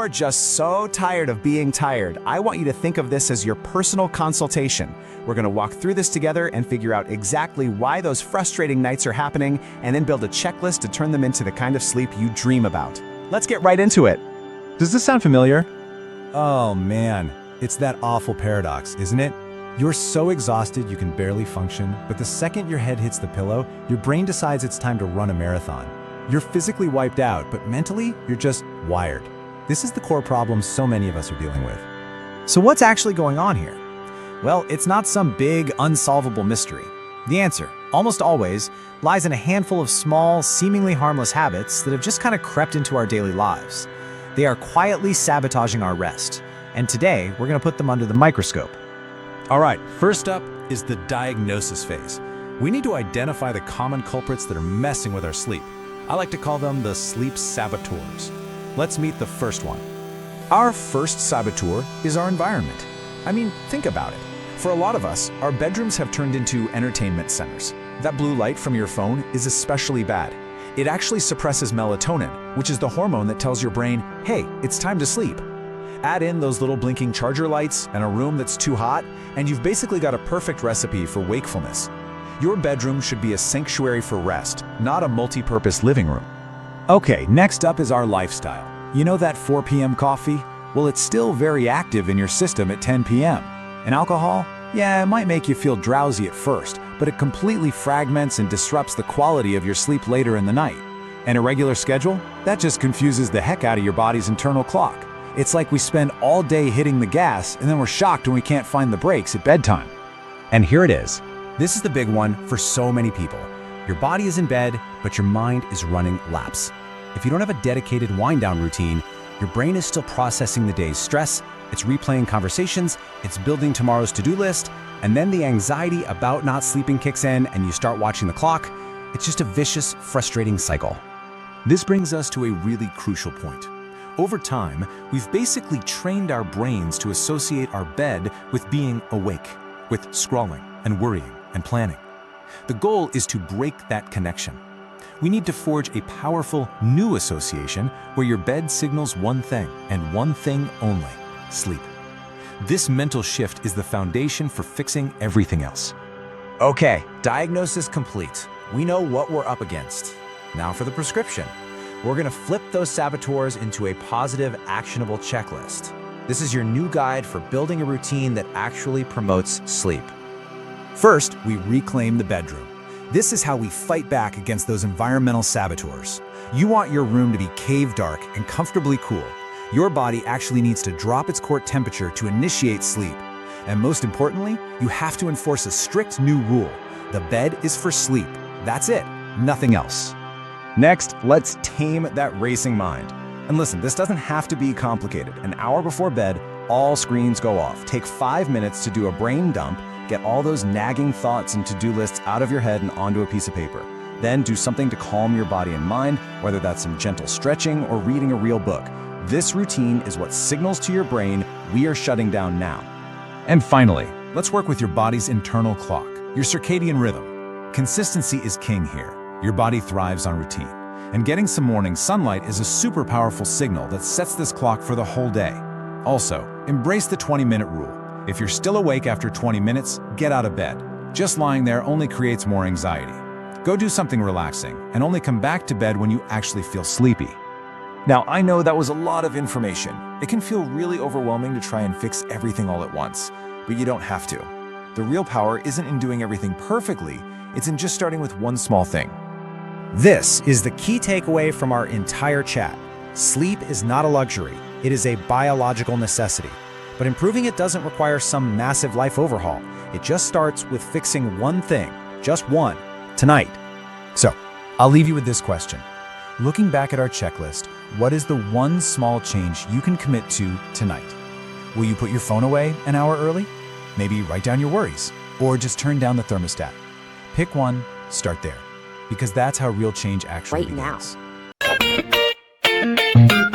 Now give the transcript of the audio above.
are just so tired of being tired, I want you to think of this as your personal consultation. We're going to walk through this together and figure out exactly why those frustrating nights are happening, and then build a checklist to turn them into the kind of sleep you dream about. Let's get right into it. Does this sound familiar? Oh man, it's that awful paradox, isn't it? You're so exhausted you can barely function, but the second your head hits the pillow, your brain decides it's time to run a marathon. You're physically wiped out, but mentally, you're just wired. This is the core problem so many of us are dealing with. So what's actually going on here? Well, it's not some big, unsolvable mystery. The answer, almost always, lies in a handful of small, seemingly harmless habits that have just kind of crept into our daily lives. They are quietly sabotaging our rest, and today we're going to put them under the microscope. All right, first up is the diagnosis phase. We need to identify the common culprits that are messing with our sleep. I like to call them the sleep saboteurs. Let's meet the first one. Our first saboteur is our environment. I mean, think about it. For a lot of us, our bedrooms have turned into entertainment centers. That blue light from your phone is especially bad. It actually suppresses melatonin, which is the hormone that tells your brain, hey, it's time to sleep. Add in those little blinking charger lights and a room that's too hot, and you've basically got a perfect recipe for wakefulness. Your bedroom should be a sanctuary for rest, not a multi-purpose living room. Okay, next up is our lifestyle. You know that 4 p.m. coffee? Well, it's still very active in your system at 10 p.m. And alcohol? Yeah, it might make you feel drowsy at first, but it completely fragments and disrupts the quality of your sleep later in the night. An irregular schedule? That just confuses the heck out of your body's internal clock. It's like we spend all day hitting the gas, and then we're shocked when we can't find the brakes at bedtime. And here it is. This is the big one for so many people. Your body is in bed, but your mind is running laps. If you don't have a dedicated wind-down routine, your brain is still processing the day's stress, it's replaying conversations, it's building tomorrow's to-do list, and then the anxiety about not sleeping kicks in and you start watching the clock. It's just a vicious, frustrating cycle. This brings us to a really crucial point. Over time, we've basically trained our brains to associate our bed with being awake, with scrolling and worrying and planning. The goal is to break that connection. We need to forge a powerful new association where your bed signals one thing and one thing only: sleep. This mental shift is the foundation for fixing everything else. Okay, diagnosis complete. We know what we're up against. Now for the prescription. We're going to flip those saboteurs into a positive, actionable checklist. This is your new guide for building a routine that actually promotes sleep. First, we reclaim the bedroom. This is how we fight back against those environmental saboteurs. You want your room to be cave dark and comfortably cool. Your body actually needs to drop its core temperature to initiate sleep. And most importantly, you have to enforce a strict new rule. The bed is for sleep. That's it, nothing else. Next, let's tame that racing mind. And listen, this doesn't have to be complicated. An hour before bed, all screens go off. Take 5 minutes to do a brain dump. Get all those nagging thoughts and to-do lists out of your head and onto a piece of paper. Then do something to calm your body and mind, whether that's some gentle stretching or reading a real book. This routine is what signals to your brain we are shutting down now. And finally, let's work with your body's internal clock, your circadian rhythm. Consistency is king here. Your body thrives on routine. And getting some morning sunlight is a super powerful signal that sets this clock for the whole day. Also, embrace the 20-minute rule. If you're still awake after 20 minutes, get out of bed. Just lying there only creates more anxiety. Go do something relaxing and only come back to bed when you actually feel sleepy. Now, I know that was a lot of information. It can feel really overwhelming to try and fix everything all at once, but you don't have to. The real power isn't in doing everything perfectly, it's in just starting with one small thing. This is the key takeaway from our entire chat. Sleep is not a luxury, it is a biological necessity. But improving it doesn't require some massive life overhaul. It just starts with fixing one thing, just one, tonight. So, I'll leave you with this question. Looking back at our checklist, what is the one small change you can commit to tonight? Will you put your phone away an hour early? Maybe write down your worries, or just turn down the thermostat. Pick one, start there, because that's how real change actually begins. Right now.